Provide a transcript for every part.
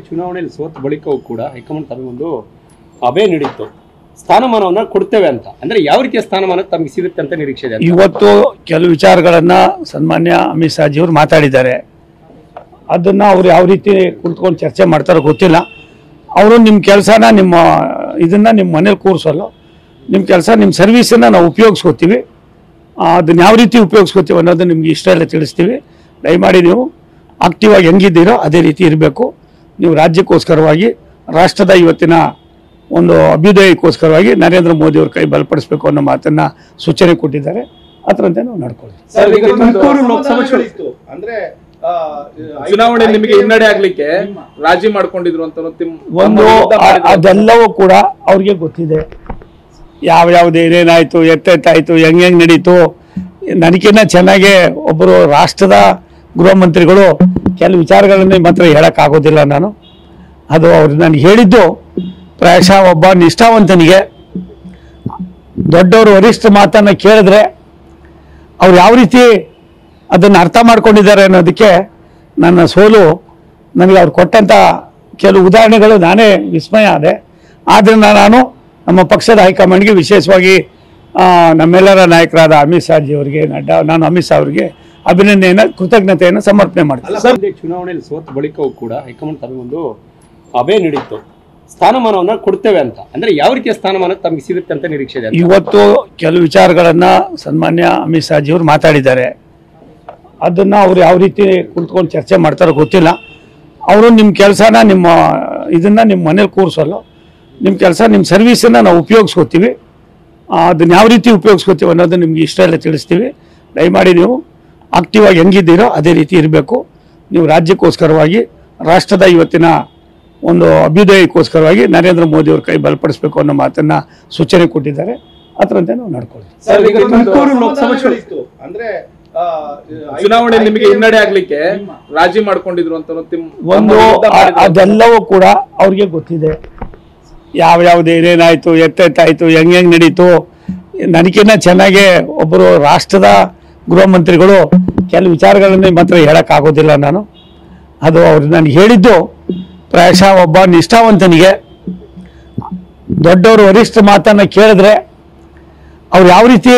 ಚುನಾವಣೆಯಲ್ಲಿ ಸೋತ ಬಳಿಕವೂ ಕೂಡ ಹೈಕಮಾಂಡ್ ತಮಗೆ ಒಂದು ಅಭಯ ನೀಡಿತ್ತು, ಸ್ಥಾನಮಾನವನ್ನ ಕೊಡ್ತೇವೆ ಅಂತ. ಅಂದ್ರೆ ಯಾವ ರೀತಿಯ ಸ್ಥಾನಮಾನ ತಮಗೆ ಸಿಗುತ್ತೆ ಅಂತ ನಿರೀಕ್ಷೆ ಇದೆ? ಇವತ್ತು ಕೆಲವು ವಿಚಾರಗಳನ್ನ ಸನ್ಮಾನ್ಯ ಅಮಿತ್ ಶಾ ಜಿಯವರು ಮಾತಾಡಿದ್ದಾರೆ. ಅದನ್ನ ಅವ್ರು ಯಾವ ರೀತಿ ಕುಳಿತುಕೊಂಡು ಚರ್ಚೆ ಮಾಡ್ತಾರೋ ಗೊತ್ತಿಲ್ಲ. ಅವರು ನಿಮ್ಮ ಕೆಲಸನ ನಿಮ್ಮ ಮನೇಲಿ ಕೂರಿಸಲ್ಲ. ನಿಮ್ಮ ಕೆಲಸ ನಿಮ್ಮ ಸರ್ವಿಸನ್ನ ನಾವು ಉಪಯೋಗಿಸ್ಕೋತೀವಿ. ಅದನ್ನ ಯಾವ ರೀತಿ ಉಪಯೋಗಿಸ್ಕೋತೀವಿ ಅನ್ನೋದು ನಿಮ್ಗೆ ಇಷ್ಟ ಎಲ್ಲ ತಿಳಿಸ್ತೀವಿ. ದಯಮಾಡಿ ನೀವು ಆಕ್ಟಿವ್ ಆಗಿ ಹೆಂಗಿದ್ದೀರೋ ಅದೇ ರೀತಿ ಇರಬೇಕು. ನೀವು ರಾಜ್ಯಕ್ಕೋಸ್ಕರವಾಗಿ, ರಾಷ್ಟ್ರದ ಇವತ್ತಿನ ಒಂದು ಅಭ್ಯುದಯಕ್ಕೋಸ್ಕರವಾಗಿ ನರೇಂದ್ರ ಮೋದಿ ಅವ್ರ ಕೈ ಬಲಪಡಿಸಬೇಕು ಅನ್ನೋ ಮಾತನ್ನ ಸೂಚನೆ ಕೊಟ್ಟಿದ್ದಾರೆ. ಅದರಂತೆ ನಾವು ನಡ್ಕೊಳ್ಳಿ. ಚುನಾವಣೆ ನಿಮಗೆ ಹಿನ್ನಡೆ ಆಗ್ಲಿಕ್ಕೆ ರಾಜಿ ಮಾಡ್ಕೊಂಡಿದ್ರು ಅಂತ ಒಂದು ಅದೆಲ್ಲವೂ ಕೂಡ ಅವ್ರಿಗೆ ಗೊತ್ತಿದೆ. ಯಾವ್ದು ಏನೇನಾಯ್ತು, ಎತ್ತಾಯ್ತು, ಹೆಂಗ್ ನಡೀತು. ನನಗಿನ್ನ ಚೆನ್ನಾಗೆ ಒಬ್ಬರು ರಾಷ್ಟ್ರದ ಗೃಹ ಮಂತ್ರಿಗಳು ಕೆಲವು ವಿಚಾರಗಳನ್ನ ಮಾತ್ರ ಹೇಳಕ್ಕಾಗೋದಿಲ್ಲ ನಾನು. ಅದು ಅವ್ರು ನನಗೆ ಹೇಳಿದ್ದು ಪ್ರಾಯಶಃ ಒಬ್ಬ ನಿಷ್ಠಾವಂತನಿಗೆ ದೊಡ್ಡವರು ವರಿಷ್ಠ ಮಾತನ್ನ ಕೇಳಿದ್ರೆ ಅವ್ರು ಯಾವ ರೀತಿ ಅದನ್ನು ಅರ್ಥ ಮಾಡ್ಕೊಂಡಿದ್ದಾರೆ ಅನ್ನೋದಕ್ಕೆ ನನ್ನ ಸೋಲು, ನನಗೆ ಅವ್ರು ಕೊಟ್ಟಂಥ ಕೆಲವು ಉದಾಹರಣೆಗಳು ನಾನೇ ವಿಸ್ಮಯ ಆದೆ. ಆದ್ದರಿಂದ ನಾನು ನಮ್ಮ ಪಕ್ಷದ ಹೈಕಮಾಂಡ್ಗೆ, ವಿಶೇಷವಾಗಿ ನಮ್ಮೆಲ್ಲರ ನಾಯಕರಾದ ಅಮಿತ್ ಶಾ ಜಿಯವರಿಗೆ, ನಾನು ಅಮಿತ್ ಶಾ ಅವರಿಗೆ ಅಭಿನಂದನೆಯನ್ನು, ಕೃತಜ್ಞತೆಯನ್ನು ಸಮರ್ಪಣೆ ಮಾಡ್ತೀನಿ. ಚುನಾವಣೆಯಲ್ಲಿ ಸೋತ ಬಳಿಕವೂ ಕೂಡ ಹೈಕಮಾಂಡ್ ತಮಗೆ ಒಂದು ಅಭಯ ನೀಡಿತ್ತು, ಸ್ಥಾನಮಾನವನ್ನ ಕೊಡ್ತೇವೆ ಅಂತ. ಅಂದ್ರೆ ಯಾವ ರೀತಿಯ ಸ್ಥಾನಮಾನ ತಮಗೆ ಸಿಗುತ್ತೆ ಅಂತ ನಿರೀಕ್ಷೆ ಇದೆ? ಇವತ್ತು ಕೆಲವು ವಿಚಾರಗಳನ್ನ ಸನ್ಮಾನ್ಯ ಅಮಿತ್ ಶಾ ಜಿಯವರು ಮಾತಾಡಿದ್ದಾರೆ. ಅದನ್ನ ಅವ್ರು ಯಾವ ರೀತಿ ಕುಳಿತುಕೊಂಡು ಚರ್ಚೆ ಮಾಡ್ತಾರೋ ಗೊತ್ತಿಲ್ಲ. ಅವರು ನಿಮ್ಮ ಕೆಲಸನ ನಿಮ್ಮ ಮನೇಲಿ ಕೂರಿಸಲ್ಲ. ನಿಮ್ಮ ಕೆಲಸ ನಿಮ್ಮ ಸರ್ವಿಸನ್ನ ನಾವು ಉಪಯೋಗಿಸ್ಕೋತೀವಿ. ಅದನ್ನ ಯಾವ ರೀತಿ ಉಪಯೋಗಿಸ್ಕೋತೀವಿ ಅನ್ನೋದು ನಿಮ್ಗೆ ಇಷ್ಟ ಎಲ್ಲ ತಿಳಿಸ್ತೀವಿ. ದಯಮಾಡಿ ನೀವು ಆಕ್ಟಿವ್ ಆಗಿ ಹೆಂಗಿದ್ದೀರೋ ಅದೇ ರೀತಿ ಇರಬೇಕು. ನೀವು ರಾಜ್ಯಕ್ಕೋಸ್ಕರವಾಗಿ, ರಾಷ್ಟ್ರದ ಇವತ್ತಿನ ಒಂದು ಅಭ್ಯುದಯಕ್ಕೋಸ್ಕರವಾಗಿ ನರೇಂದ್ರ ಮೋದಿ ಅವ್ರ ಕೈ ಬಲಪಡಿಸಬೇಕು ಅನ್ನೋ ಮಾತನ್ನ ಸೂಚನೆ ಕೊಟ್ಟಿದ್ದಾರೆ. ಅದರಂತೆ ನಾವು ನಡ್ಕೊಳ್ಳಿ. ಚುನಾವಣೆ ನಿಮಗೆ ಹಿನ್ನಡೆ ಆಗ್ಲಿಕ್ಕೆ ರಾಜಿ ಮಾಡ್ಕೊಂಡಿದ್ರು ಅಂತ ಅದೆಲ್ಲವೂ ಕೂಡ ಅವ್ರಿಗೆ ಗೊತ್ತಿದೆ. ಯಾವ್ದು ಏನೇನಾಯ್ತು, ಎತ್ತಾಯ್ತು, ಹೆಂಗ್ ನಡೀತು. ನನಗಿನ್ನ ಚೆನ್ನಾಗೆ ಒಬ್ಬರು ರಾಷ್ಟ್ರದ ಗೃಹ ಮಂತ್ರಿಗಳು ಕೆಲವು ವಿಚಾರಗಳನ್ನ ಮಾತ್ರ ಹೇಳಕ್ಕಾಗೋದಿಲ್ಲ ನಾನು. ಅದು ಅವ್ರು ನನಗೆ ಹೇಳಿದ್ದು ಪ್ರಾಯಶಃ ಒಬ್ಬ ನಿಷ್ಠಾವಂತನಿಗೆ ದೊಡ್ಡವರು ವರಿಷ್ಠ ಮಾತನ್ನ ಕೇಳಿದ್ರೆ ಅವ್ರು ಯಾವ ರೀತಿ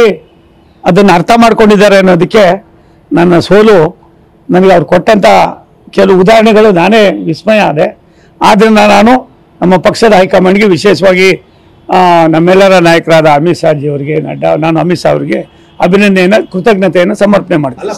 ಅದನ್ನು ಅರ್ಥ ಮಾಡ್ಕೊಂಡಿದ್ದಾರೆ ಅನ್ನೋದಕ್ಕೆ ನನ್ನ ಸೋಲು, ನನಗೆ ಅವ್ರು ಕೊಟ್ಟಂಥ ಕೆಲವು ಉದಾಹರಣೆಗಳು ನಾನೇ ವಿಸ್ಮಯ ಆದೆ. ಆದ್ದರಿಂದ ನಾನು ನಮ್ಮ ಪಕ್ಷದ ಹೈಕಮಾಂಡ್ಗೆ, ವಿಶೇಷವಾಗಿ ನಮ್ಮೆಲ್ಲರ ನಾಯಕರಾದ ಅಮಿತ್ ಶಾ ಜಿಯವರಿಗೆ, ನಾನು ಅಮಿತ್ ಶಾ ಅವರಿಗೆ ಅಭಿನಂದನೆಯನ್ನು, ಕೃತಜ್ಞತೆಯನ್ನು ಸಮರ್ಪಣೆ ಮಾಡ್ತೀನಿ.